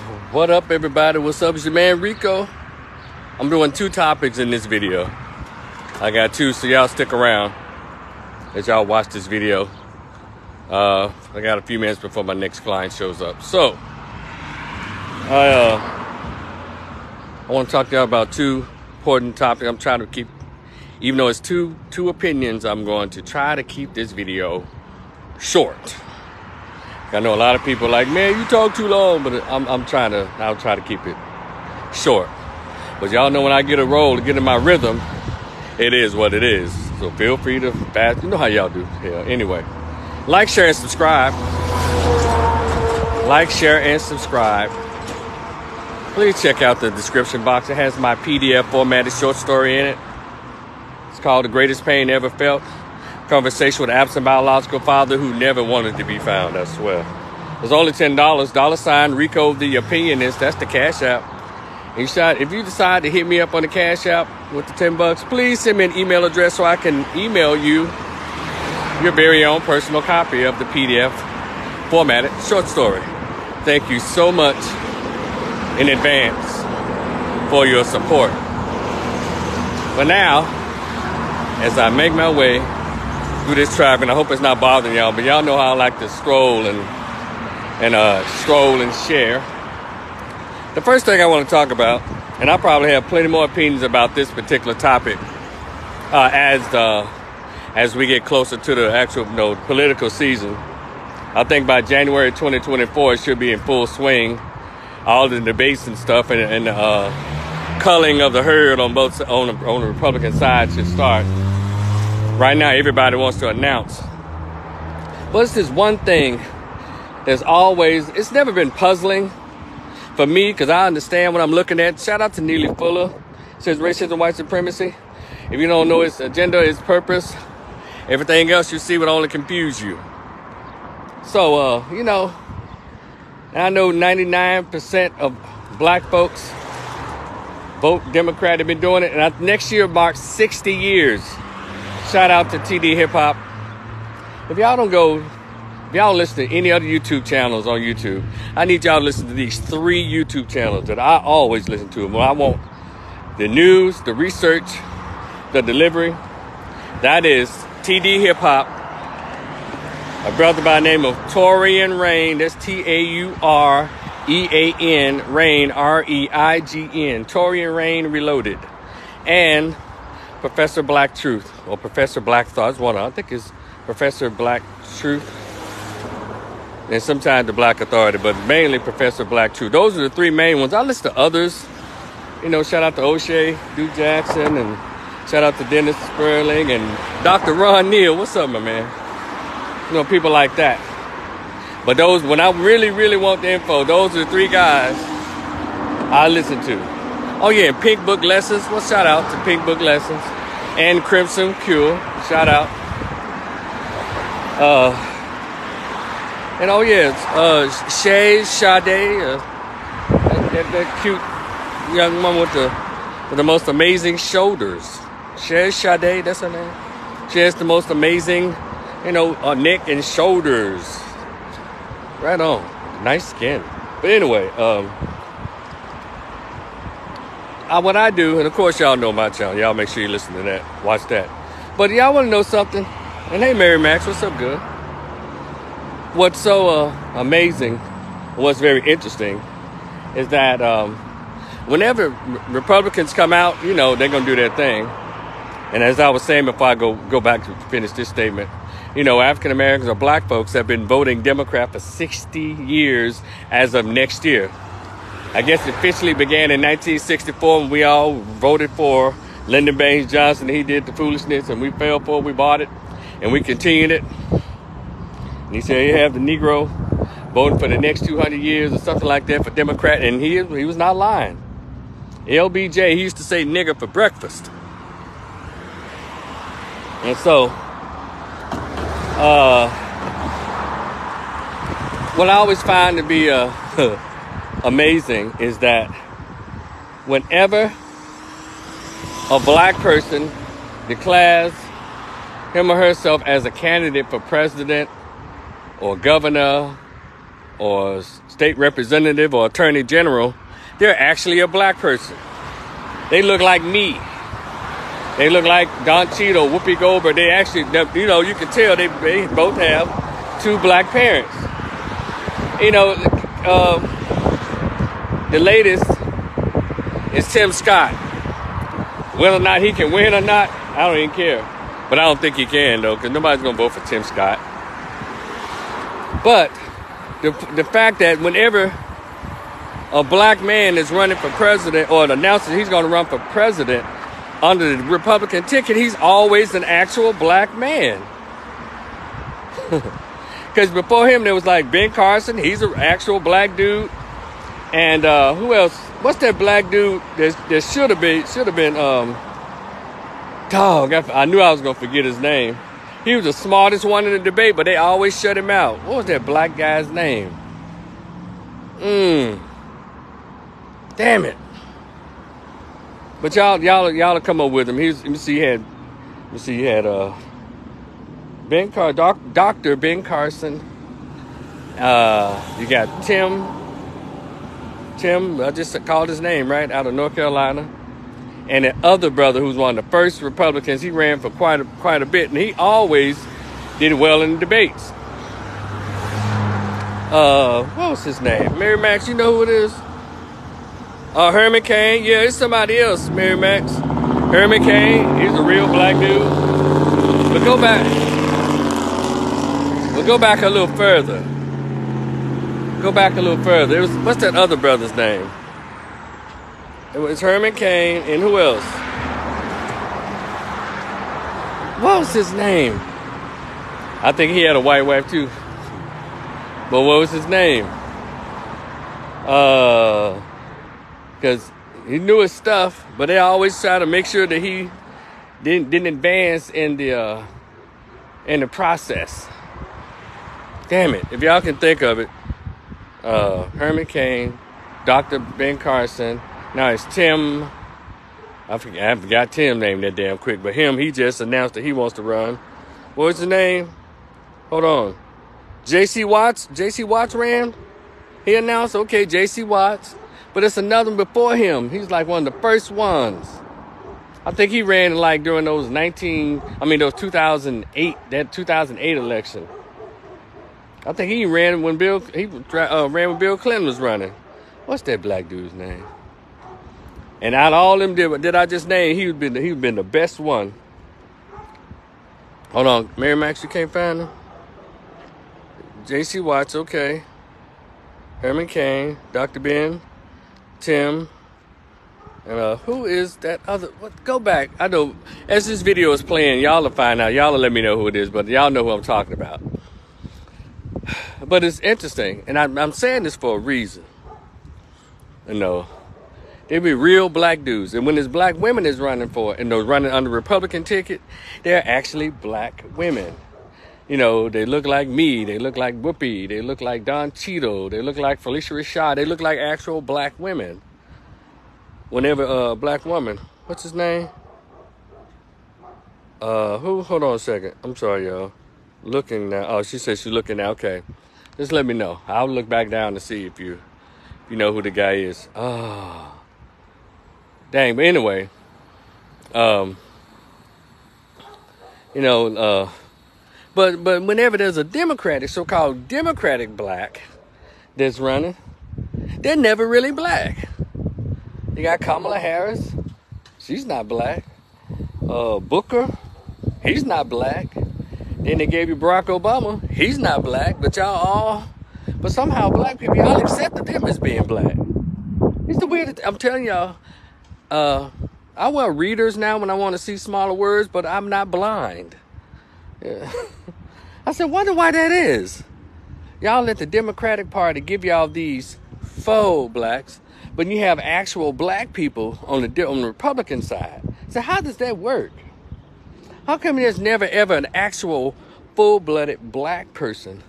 What up, everybody? What's up? It's your man Rico. I'm doing 2 topics in this video. I got 2, so y'all stick around as y'all watch this video. I got a few minutes before my next client shows up. So, I want to talk to y'all about 2 important topics. I'm trying to keep, even though it's two opinions, I'm going to try to keep this video short. I know a lot of people are like, man, you talk too long, but I'll try to keep it short. But y'all know when I get a roll to get in my rhythm, it is what it is. So feel free to fast. You know how y'all do. Yeah. Anyway, like, share, and subscribe. Like, share, and subscribe. Please check out the description box. It has my PDF formatted short story in it. It's called The Greatest Pain Ever Felt. Conversation with an absent biological father who never wanted to be found, I swear. It's only $10. $ Rico the Opinionist. That's the Cash App. If you decide to hit me up on the Cash App with the $10, please send me an email address so I can email you your very own personal copy of the PDF formatted short story. Thank you so much in advance for your support. But now, as I make my way through this traffic, I hope it's not bothering y'all, but y'all know how I like to stroll and share. The first thing I want to talk about, and I probably have plenty more opinions about this particular topic as we get closer to the actual political season. I think by January 2024 it should be in full swing. All the debates and stuff and culling of the herd on the Republican side should start. Right now, everybody wants to announce. But it's this one thing it's never been puzzling for me, because I understand what I'm looking at. Shout out to Neely Fuller. It says racism, white supremacy. If you don't know its agenda, its purpose, everything else you see would only confuse you. So, I know 99% of black folks vote Democrat, have been doing it. And next year marks 60 years. Shout out to TD Hip Hop. If y'all listen to any other YouTube channels on YouTube, I need y'all to listen to these 3 YouTube channels that I always listen to. Well, I want the news, the research, the delivery. That is TD Hip Hop. A brother by the name of Torian Rain. That's Taurean Rain, Reign. Torian Rain Reloaded. And Professor Black Truth, or Professor Black Thoughts, I think it's Professor Black Truth, and sometimes the Black Authority, but mainly Professor Black Truth. Those are the 3 main ones. I listen to others, shout out to O'Shea, Duke Jackson, and shout out to Dennis Sperling, and Dr. Ron Neal. What's up, my man? People like that. But those, when I really, really want the info, those are the 3 guys I listen to. Oh yeah, Pink Book Lessons. Well, shout out to Pink Book Lessons and Crimson Cure. Shout out. And oh yeah, Sade, that cute young woman with the most amazing shoulders. Sade, that's her name. She has the most amazing, neck and shoulders. Right on. Nice skin. But anyway, what I do, and of course y'all know my channel. Y'all make sure you listen to that. Watch that. But y'all want to know something? And hey, Mary Max, what's up, good? What's so amazing, what's very interesting, is that whenever Republicans come out, they're going to do their thing. And as I was saying before I go back to finish this statement, African Americans or black folks have been voting Democrat for 60 years as of next year. I guess it officially began in 1964 when we all voted for Lyndon Baines Johnson. He did the foolishness and we fell for it, we bought it, and we continued it. And he said you have the Negro voting for the next 200 years or something like that for Democrat, and he was not lying. LBJ, he used to say nigger for breakfast. And so, what I always find to be amazing is that whenever a black person declares him or herself as a candidate for president or governor or state representative or attorney general, they're actually a black person. They look like me. They look like Don Cheadle, Whoopi Goldberg. They actually, you know, you can tell they both have two black parents. You know, the latest is Tim Scott. Whether or not he can win or not, I don't even care. But I don't think he can, though, because nobody's going to vote for Tim Scott. But the fact that whenever a black man is running for president or announces he's going to run for president under the Republican ticket, he's always an actual black man. Because before him, there was like Ben Carson. He's an actual black dude. And who else? What's that black dude that should have been, dog, I knew I was going to forget his name. He was the smartest one in the debate, but they always shut him out. What was that black guy's name? Damn it. But y'all come up with him. He had Dr. Ben Carson. You got Tim, I just called his name, right, out of North Carolina. And the other brother who's one of the first Republicans, he ran for quite a bit, and he always did well in the debates. What was his name? Mary Max, you know who it is? Herman Cain. Yeah, it's somebody else, Mary Max. Herman Cain, he's a real black dude. But we'll go back a little further. What's that other brother's name? It was Herman Cain, and who else? What was his name? I think he had a white wife too. But what was his name? Because he knew his stuff, but they always try to make sure that he didn't advance in the process. Damn it! If y'all can think of it, Herman Cain, Dr. Ben Carson. Now it's Tim. I forgot Tim's name that damn quick, but he just announced that he wants to run. What was his name? Hold on. J.C. Watts. J.C. Watts ran. He announced, okay, J.C. Watts. But it's another one before him. He's like one of the first ones. I think he ran like during those 2008, that 2008 election. I think he ran when Bill Clinton was running. What's that black dude's name? And out of all them did I just name, he's been the best one. Hold on, Mary Max, you can't find him? J.C. Watts, okay. Herman Cain, Dr. Ben, Tim, and who is that other? What? Go back. I know as this video is playing, y'all will find out. Y'all will let me know who it is, but y'all know who I'm talking about. But it's interesting, and I'm saying this for a reason. You know, they be real black dudes, and when there's black women is running for it, and they're running under Republican ticket, they're actually black women. You know, they look like me, they look like Whoopi, they look like Don Cheadle, they look like Felicia Rashad, they look like actual black women. Whenever a black woman, what's his name? Hold on a second. I'm sorry, y'all. Looking now. Oh, she said she's looking now. Okay. Just let me know. I'll look back down to see if you know who the guy is. Oh. Dang, but anyway. But whenever there's a so-called Democratic black that's running, they're never really black. You got Kamala Harris. She's not black. Booker, he's not black. Then they gave you Barack Obama. He's not black. But somehow black people, y'all accepted them as being black. It's the weirdest. I'm telling y'all, I wear readers now when I want to see smaller words, but I'm not blind. Yeah. I said, wonder why that is. Y'all let the Democratic Party give y'all these faux blacks, but you have actual black people on the Republican side. So how does that work? How come there's never ever an actual full-blooded black person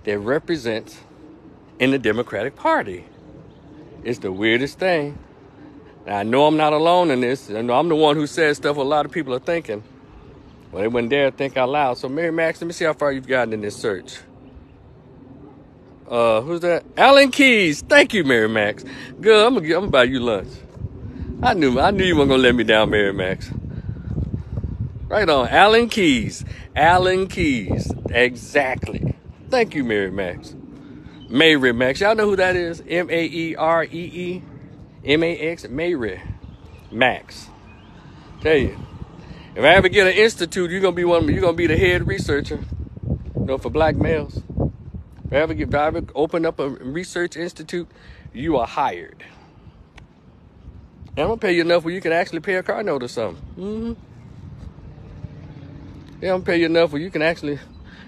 that represents in the Democratic Party? It's the weirdest thing. Now, I know I'm not alone in this. I know I'm the one who says stuff a lot of people are thinking. Well, they wouldn't dare think out loud. So, Mary Max, let me see how far you've gotten in this search. Who's that? Alan Keys. Thank you, Mary Max. Good. I'm gonna buy you lunch. I knew you weren't gonna let me down, Mary Max. Right on, Alan Keys. Alan Keys. Exactly. Thank you, Mary Max. Mary Max. Y'all know who that is? Maeree. Max. Mary Max. Tell you, if I ever get an institute, you're gonna be the head researcher. You know, for black males. If I ever open up a research institute, you are hired. And I'm gonna pay you enough where you can actually pay a car note or something. Mm-hmm. Yeah, I'm gonna pay you enough where you can actually,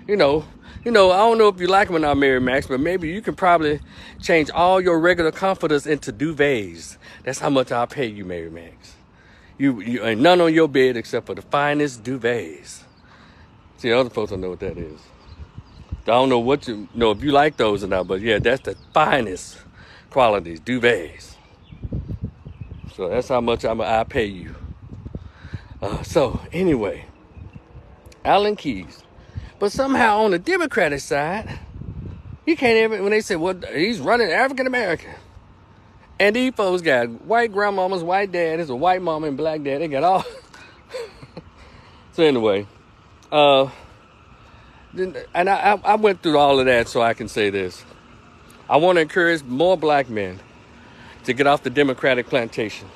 I don't know if you like them or not, Mary Max, but maybe you can probably change all your regular comforters into duvets. That's how much I'll pay you, Mary Max. You ain't none on your bed except for the finest duvets. See, other folks don't know what that is. I don't know if you like those or not, but yeah, that's the finest qualities, duvets. So that's how much I pay you. So anyway, Alan Keys. But somehow on the Democratic side, he can't even, when they say, well, he's running African American. And these folks got white grandmamas, white daddies, a white mama and black dad. They got all. So anyway, and I went through all of that so I can say this. I want to encourage more black men to get off the Democratic plantation,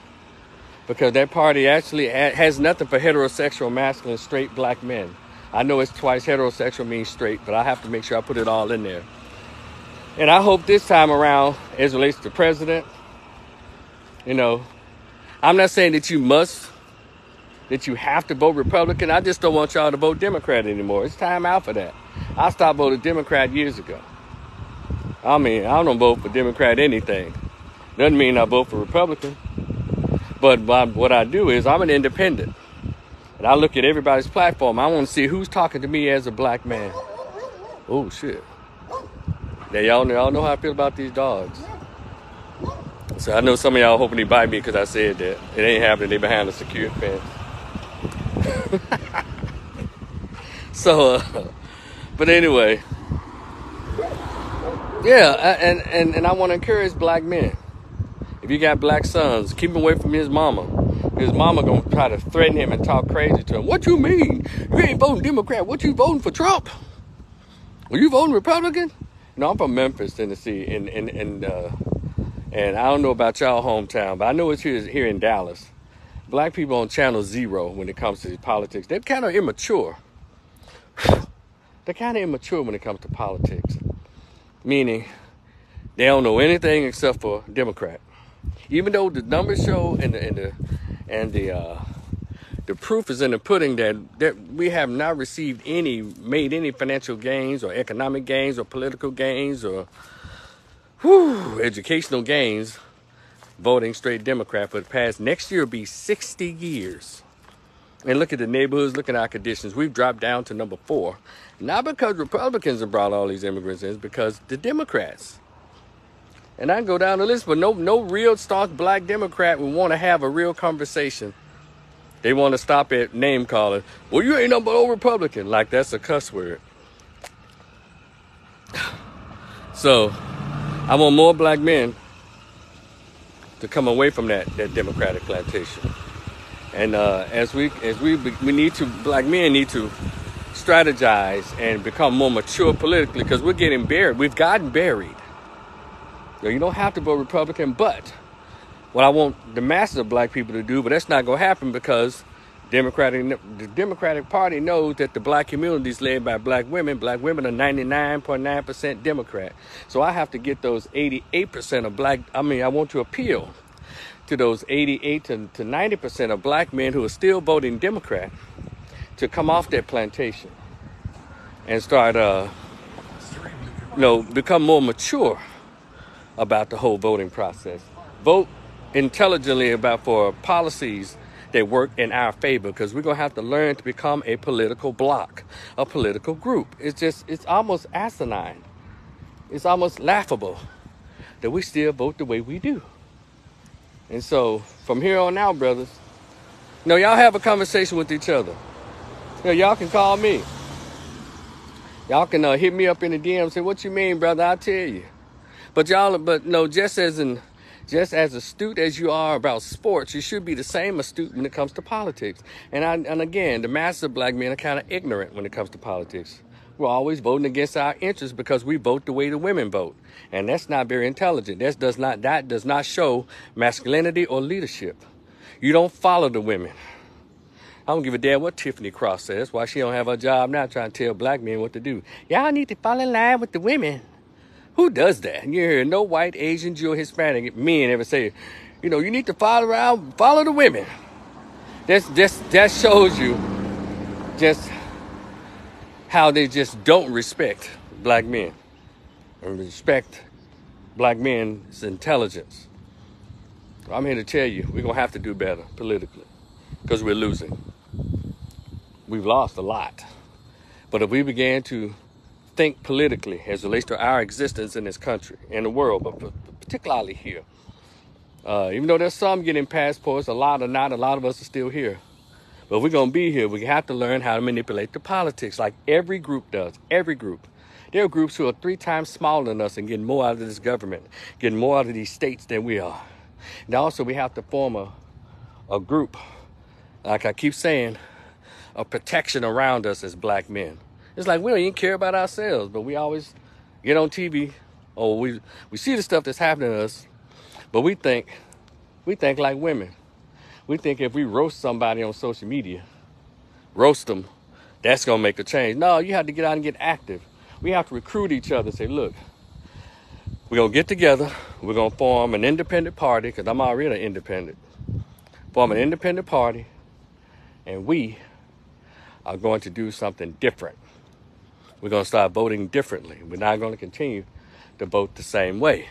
because that party actually has nothing for heterosexual, masculine, straight black men. I know it's twice heterosexual means straight, but I have to make sure I put it all in there. And I hope this time around, as it relates to president, I'm not saying that you have to vote Republican. I just don't want y'all to vote Democrat anymore. It's time out for that. I stopped voting Democrat years ago. I mean, I don't vote for Democrat anything. Doesn't mean I vote for Republican. But what I do is I'm an independent. And I look at everybody's platform. I want to see who's talking to me as a black man. Oh, shit. Yeah, y'all know how I feel about these dogs. So I know some of y'all hoping he bite me because I said that. It ain't happening. They behind a secure fence. So, but anyway. Yeah, and I want to encourage black men. If you got black sons, keep him away from his mama. His mama gonna try to threaten him and talk crazy to him. What you mean? You ain't voting Democrat. What you voting for, Trump? Were you voting Republican? I'm from Memphis, Tennessee, and I don't know about y'all hometown, but I know it's here in Dallas. Black people on Channel Zero when it comes to politics, they're kind of immature. They're kind of immature when it comes to politics, meaning they don't know anything except for Democrat. Even though the numbers show and the proof is in the pudding that we have not made any financial gains or economic gains or political gains or educational gains voting straight Democrat for the past. Next year will be 60 years. And look at the neighborhoods, look at our conditions. We've dropped down to number 4. Not because Republicans have brought all these immigrants in, it's because the Democrats. And I can go down the list, but no real staunch black Democrat would want to have a real conversation. They want to stop at name calling. Well, you ain't nothing but old Republican. Like that's a cuss word. So I want more black men to come away from that Democratic plantation. And black men need to strategize and become more mature politically, because we're getting buried. We've gotten buried. You don't have to vote Republican, but what I want the masses of black people to do, but that's not going to happen because the Democratic Party knows that the black community is led by black women. Black women are 99.9% Democrat. So I have to get those 88% of I want to appeal to those 88 to 90% of black men who are still voting Democrat to come off that plantation and start, become more mature about the whole voting process. Vote intelligently for policies that work in our favor, because we're going to have to learn to become a political bloc, a political group. It's almost asinine. It's almost laughable that we still vote the way we do. And so from here on out, brothers, y'all have a conversation with each other. Y'all can call me. Y'all can hit me up in the DM and say, what you mean, brother? I'll tell you. But no, just as astute as you are about sports, you should be the same astute when it comes to politics. And again, the masses of black men are kind of ignorant when it comes to politics. We're always voting against our interests because we vote the way the women vote. And that's not very intelligent. That does not show masculinity or leadership. You don't follow the women. I don't give a damn what Tiffany Cross says. That's why she don't have her job now, trying to tell black men what to do. Y'all need to fall in line with the women. Who does that? You hear no white, Asian, Jew, or Hispanic men ever say, you need to follow the women. That shows you just how they just don't respect black men and respect black men's intelligence. I'm here to tell you, we're going to have to do better politically because we're losing. We've lost a lot. But if we began to think politically as it relates to our existence in this country, in the world, but particularly here, even though there's some getting passports, a lot are not, a lot of us are still here. But we're going to be here. We have to learn how to manipulate the politics like every group does. Every group. There are groups who are 3 times smaller than us and getting more out of this government, getting more out of these states than we are. And also we have to form a group, like I keep saying, a protection around us as black men. It's like we don't even care about ourselves, but we always get on TV or we see the stuff that's happening to us, but we think like women. We think if we roast somebody on social media, roast them, that's going to make a change. No, you have to get out and get active. We have to recruit each other and say, look, we're going to get together. We're going to form an independent party, because I'm already an independent. Form an independent party, and we are going to do something different. We're going to start voting differently. We're not going to continue to vote the same way.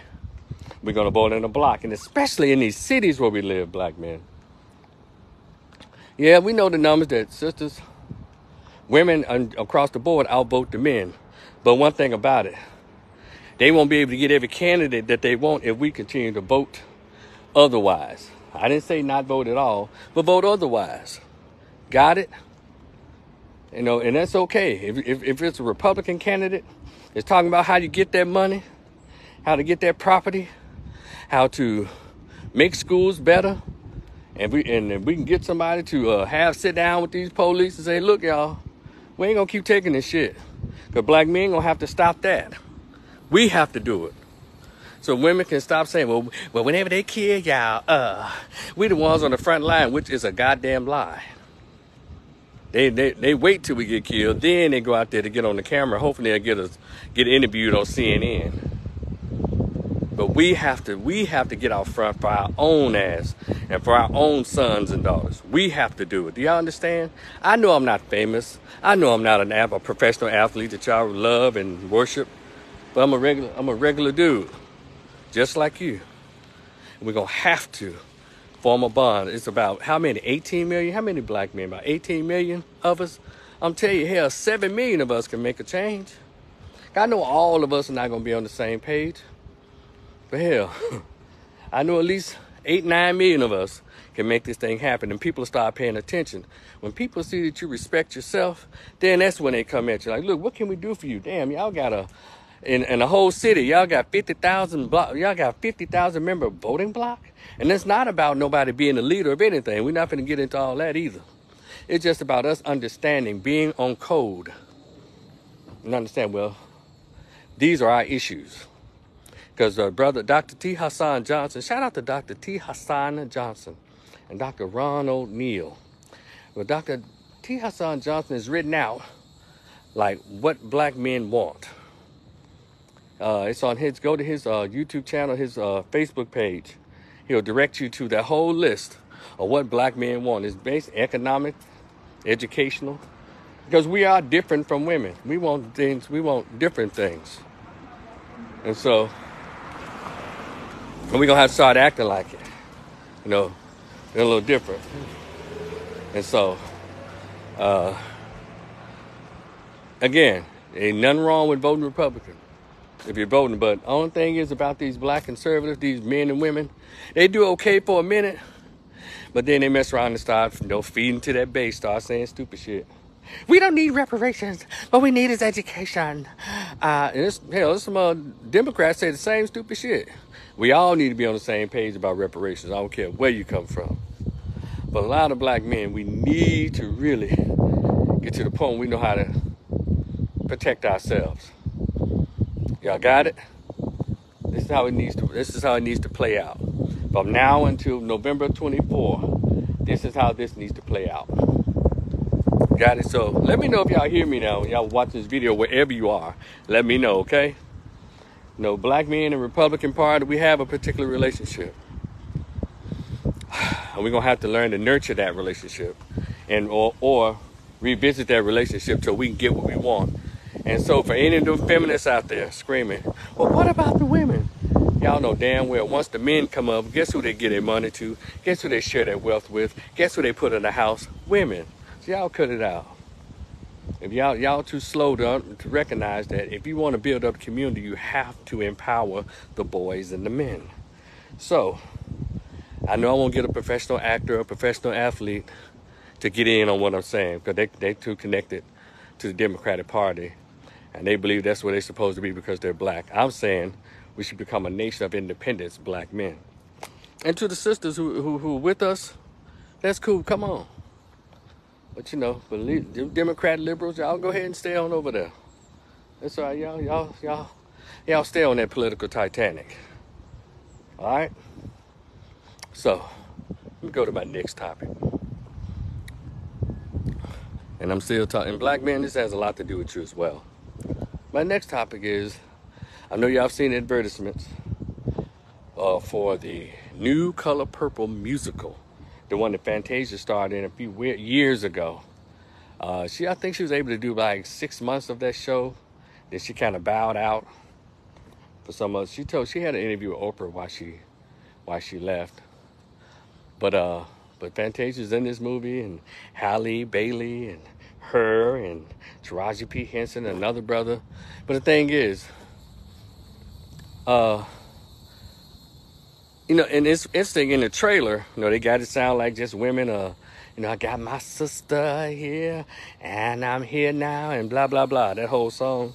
We're going to vote in a block, and especially in these cities where we live, black men. Yeah, we know the numbers that sisters, women across the board outvote the men. But one thing about it, they won't be able to get every candidate that they want if we continue to vote otherwise. I didn't say not vote at all, but vote otherwise. Got it? And that's okay. If it's a Republican candidate, it's talking about how you get that money, how to get that property, how to make schools better. And if we can get somebody to sit down with these police and say, look, y'all, we ain't going to keep taking this shit. Because black men going to have to stop that. We have to do it. So women can stop saying, well, whenever they kill y'all, we the ones on the front line, which is a goddamn lie. They wait till we get killed, then they go out there to get on the camera. Hopefully they'll get interviewed on CNN. But we have to get out front for our own ass and for our own sons and daughters. We have to do it. Do y'all understand? I know I'm not famous. I know I'm not a professional athlete that y'all love and worship. But I'm a regular dude, just like you. And we're gonna have to form a bond. It's about how many? 18 million? How many black men? About 18 million of us? I'm telling you, hell, 7 million of us can make a change. I know all of us are not gonna be on the same page. But hell, I know at least 8-9 million of us can make this thing happen, and people start paying attention. When people see that you respect yourself, then that's when they come at you. Like, look, what can we do for you? Damn, y'all got in the whole city, y'all got 50,000 member voting block, and it's not about nobody being the leader of anything. We're not going to get into all that either. It's just about us understanding, being on code, and understand. Well, these are our issues. Because brother Dr. T. Hassan Johnson, shout out to Dr. T. Hassan Johnson and Dr. Ron O'Neill. Well, Dr. T. Hassan Johnson has written out like what black men want. It's on go to his YouTube channel, his Facebook page. He'll direct you to that whole list of what black men want. It's based economic, educational, because we are different from women. We want different things. And so, we're going to have to start acting like it. They're a little different. And so, again, ain't nothing wrong with voting Republican if you're voting. But the only thing is about these black conservatives, these men and women, they do okay for a minute, but then they mess around and start feeding to that base, start saying stupid shit. We don't need reparations. What we need is education. There's some Democrats say the same stupid shit. We all need to be on the same page about reparations. I don't care where you come from. But a lot of black men, we need to really get to the point where we know how to protect ourselves. Y'all got it? This is how it needs to play out. From now until November 24, this is how this needs to play out. Got it? So let me know if y'all hear me now. Y'all watch this video wherever you are. Let me know, okay? Black men and Republican Party, we have a particular relationship. And we're going to have to learn to nurture that relationship and or revisit that relationship till we can get what we want. And so for any of the feminists out there screaming, well, what about the women? Y'all know damn well once the men come up, guess who they get their money to? Guess who they share their wealth with? Guess who they put in the house? Women. So y'all cut it out. If y'all too slow to recognize that if you want to build up a community, you have to empower the boys and the men. So I know I won't get a professional actor or a professional athlete to get in on what I'm saying because they too connected to the Democratic Party and they believe that's where they're supposed to be because they're black. I'm saying we should become a nation of independent black men. And to the sisters who with us, that's cool. Come on. But believe Democrat liberals, y'all go ahead and stay on over there. That's all right, y'all stay on that political Titanic. All right. So let me go to my next topic. And I'm still talking black men. This has a lot to do with you as well. My next topic is, I know y'all have seen advertisements for the new Color Purple musical. The one that Fantasia starred in a few years ago. I think she was able to do like 6 months of that show. Then she kind of bowed out for some of. She had an interview with Oprah why she left. But Fantasia's in this movie, and Halle Bailey and her and Taraji P. Henson, another brother. But the thing is, and it's interesting in the trailer, they got it sound like just women, I got my sister here and I'm here now and blah, blah, blah. That whole song.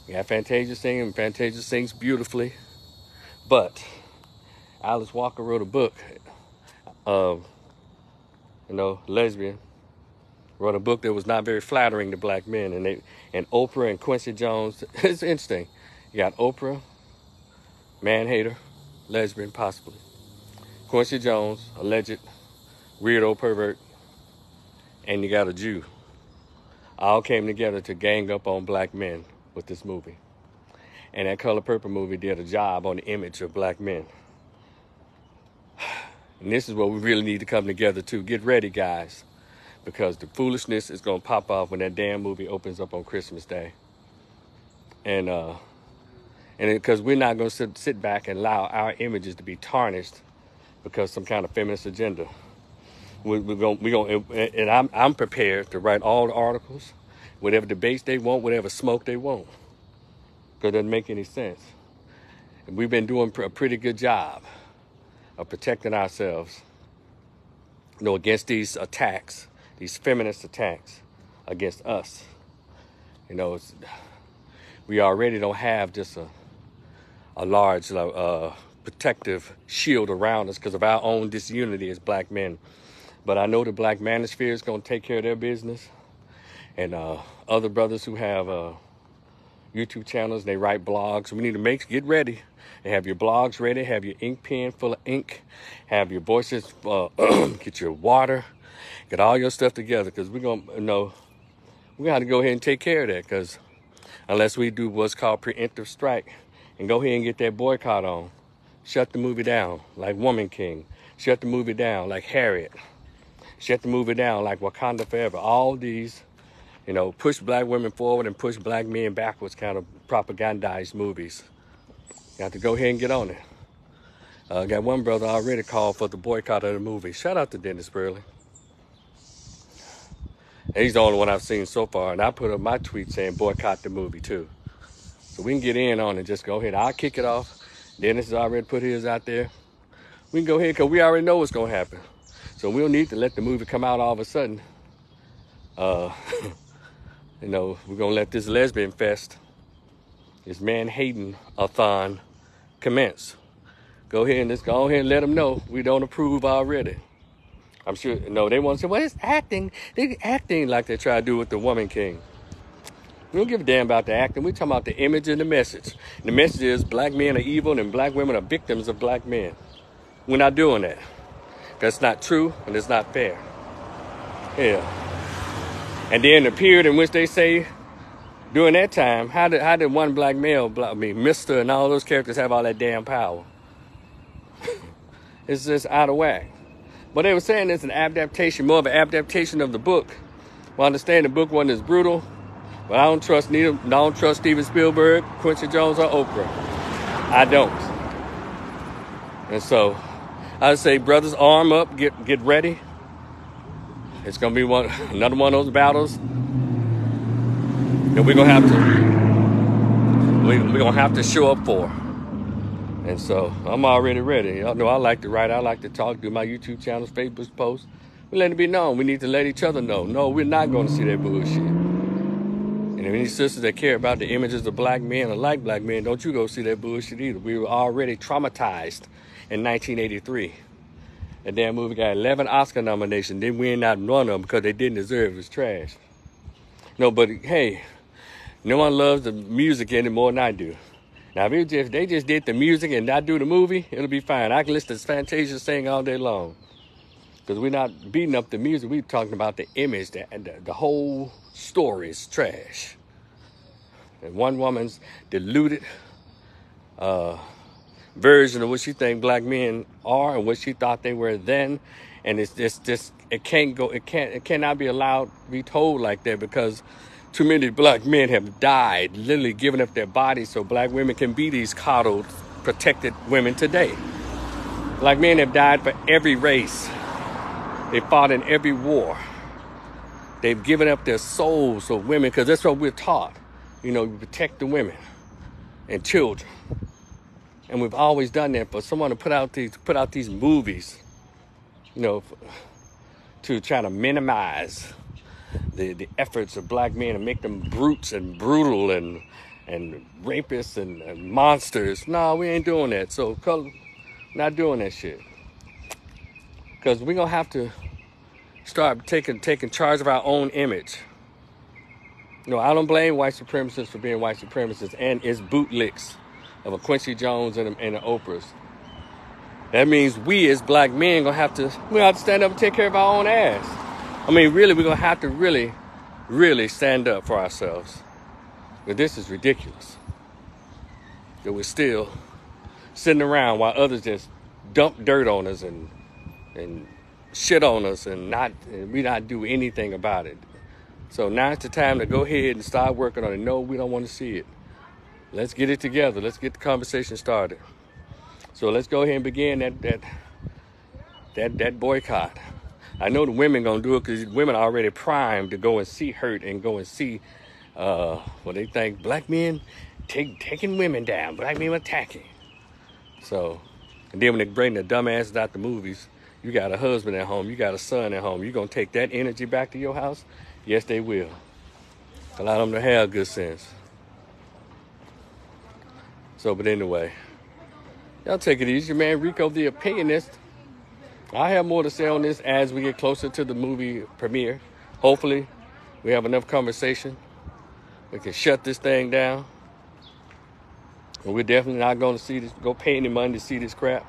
You got Fantasia singing, and Fantasia sings beautifully. But Alice Walker wrote a book, lesbian, wrote a book that was not very flattering to black men. And Oprah and Quincy Jones, it's interesting. You got Oprah, man hater, lesbian possibly. Quincy Jones, alleged weirdo pervert, and you got a Jew. All came together to gang up on black men with this movie. And that Color Purple movie did a job on the image of black men. And this is what we really need to come together to. Get ready, guys, because the foolishness is going to pop off when that damn movie opens up on Christmas Day. And because we're not going to sit back and allow our images to be tarnished because some kind of feminist agenda. And I'm prepared to write all the articles, whatever debates they want, whatever smoke they want, because it doesn't make any sense. And we've been doing a pretty good job of protecting ourselves, against these attacks, these feminist attacks against us. We already don't have just a large protective shield around us because of our own disunity as black men. But I know the Black Manosphere is going to take care of their business. And other brothers who have YouTube channels, they write blogs. We need to get ready. And have your blogs ready. Have your ink pen full of ink. Have your voices, get your water. Get all your stuff together because we're going to, we got to go ahead and take care of that because unless we do what's called preemptive strike and go ahead and get that boycott on. Shut the movie down like Woman King. Shut the movie down like Harriet. Shut the movie down like Wakanda Forever. All these, push black women forward and push black men backwards kind of propagandized movies. You have to go ahead and get on it. Got one brother already called for the boycott of the movie. Shout out to Dennis Burley. And he's the only one I've seen so far. And I put up my tweet saying boycott the movie too. So we can get in on it. Just go ahead. I'll kick it off. Dennis has already put his out there. We can go ahead because we already know what's going to happen. So we don't need to let the movie come out all of a sudden. Uh, we're going to let this lesbian fest, this man-hating-a-thon commence. Go ahead and let them know we don't approve already. I'm sure, they want to say, well, it's acting. They're acting like they try to do with the Woman King. We don't give a damn about the acting. We're talking about the image and the message. The message is black men are evil and black women are victims of black men. We're not doing that. That's not true and it's not fair. Yeah. And then the period in which they say, during that time, how did one black male, Mr. and all those characters have all that damn power? It's just out of whack. But they were saying it's an adaptation, more of an adaptation of the book. Well, I understand the book wasn't as brutal, but I don't trust Steven Spielberg, Quincy Jones, or Oprah. I don't. And so I would say, brothers, arm up, get ready. It's gonna be another one of those battles that we're gonna have to show up for. And so I'm already ready. Y'all know I like to write, I like to talk, do my YouTube channels, Facebook posts. We let it be known. We need to let each other know. No, we're not going to see that bullshit. And if any sisters that care about the images of black men or like black men, don't you go see that bullshit either. We were already traumatized in 1983. That damn movie got 11 Oscar nominations. Didn't win not one of them because they didn't deserve it. It was trash. No, but hey, no one loves the music any more than I do. Now, if they just did the music and not do the movie, it'll be fine. I can listen to Fantasia sing all day long. Because we're not beating up the music. We're talking about the image. The whole story is trash. And one woman's deluded version of what she think black men are and what she thought they were then. And it cannot be allowed to be told like that because too many black men have died, literally giving up their bodies so black women can be these coddled, protected women today. Black men have died for every race. They fought in every war. They've given up their souls so women, because that's what we're taught. We protect the women and children. And we've always done that. For someone to put out these movies, to try to minimize the efforts of black men and make them brutes and brutal and rapists and monsters. No, we ain't doing that. So, not doing that shit. Because we're going to have to start taking charge of our own image. I don't blame white supremacists for being white supremacists and its bootlicks of a Quincy Jones and the Oprahs. That means we as black men we have to stand up and take care of our own ass. Really, we're going to have to really, really stand up for ourselves. But this is ridiculous. That we're still sitting around while others just dump dirt on us and shit on us and we not do anything about it. So now's the time to go ahead and start working on it. No, we don't want to see it. Let's get it together. Let's get the conversation started. So let's go ahead and begin that boycott. I know the women gonna do it because women are already primed to go and see hurt and go and see they think black men taking women down, black men attacking. So, and then when they bring the dumbasses out the movies, you got a husband at home, you got a son at home, you gonna take that energy back to your house? Yes, they will. Allow them to have good sense. So, but anyway, y'all take it easy. Your man Rico, the opinionist. I have more to say on this as we get closer to the movie premiere. Hopefully, we have enough conversation. We can shut this thing down. And we're definitely not going to go pay any money to see this crap.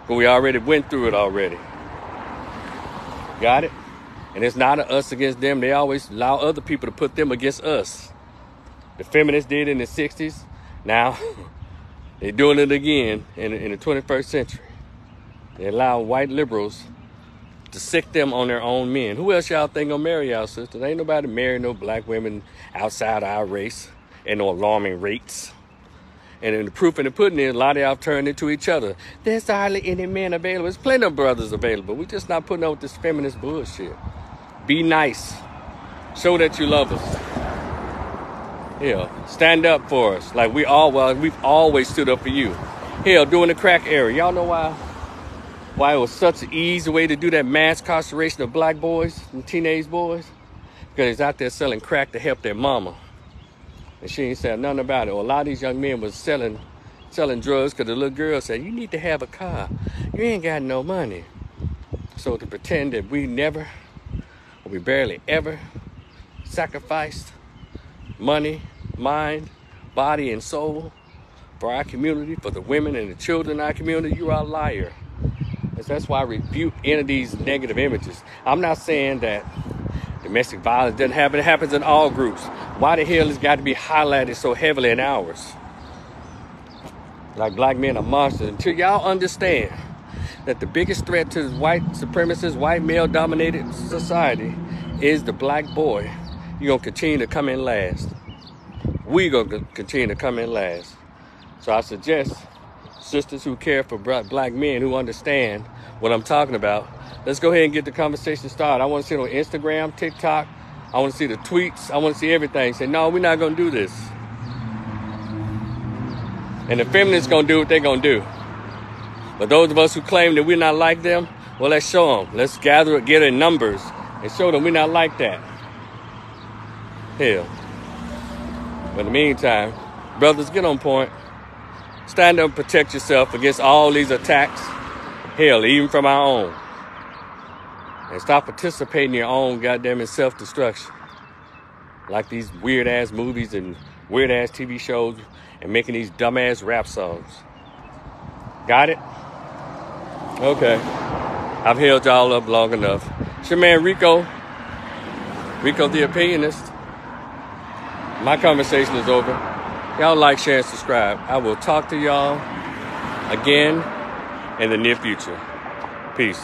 But we already went through it already. Got it? And it's not us against them. They always allow other people to put them against us. The feminists did in the 60s. Now, they're doing it again in the 21st century. They allow white liberals to sick them on their own men. Who else y'all think gonna marry y'all sisters? Ain't nobody marry no black women outside our race at no alarming rates. And in the proof in the pudding is a lot of y'all turned into each other. There's hardly any men available. There's plenty of brothers available. We just not putting up with this feminist bullshit. Be nice. Show that you love us. Stand up for us. Like we've always stood up for you. Hell, during the crack era, y'all know why? why it was such an easy way to do that mass incarceration of black boys and teenage boys? Because he's out there selling crack to help their mama. And she ain't said nothing about it. Or a lot of these young men was selling drugs because the little girl said, you need to have a car. You ain't got no money. So to pretend that we never, or we barely ever sacrificed money, mind, body, and soul for our community, for the women and the children in our community, you are a liar. And that's why I rebuke any of these negative images. I'm not saying that domestic violence doesn't happen. It happens in all groups. Why the hell has got to be highlighted so heavily in ours? Like black men are monsters. Until y'all understand that the biggest threat to this white supremacist, white male-dominated society is the black boy, you're going to continue to come in last. We're going to continue to come in last. So I suggest sisters who care for black men, who understand what I'm talking about, let's go ahead and get the conversation started. I want to see it on Instagram, TikTok. I want to see the tweets. I want to see everything. Say, no, we're not going to do this. And the feminists going to do what they're going to do. But those of us who claim that we're not like them, well, let's show them. Let's gather in numbers and show them we're not like that. Hell. But in the meantime, brothers, get on point. Stand up and protect yourself against all these attacks. Hell, even from our own. And stop participating in your own goddamn self-destruction. Like these weird-ass movies and weird-ass TV shows and making these dumb-ass rap songs. Got it? Okay. I've held y'all up long enough. It's your man Rico. Rico the Opinionist. My conversation is over. Y'all like, share, and subscribe. I will talk to y'all again in the near future. Peace.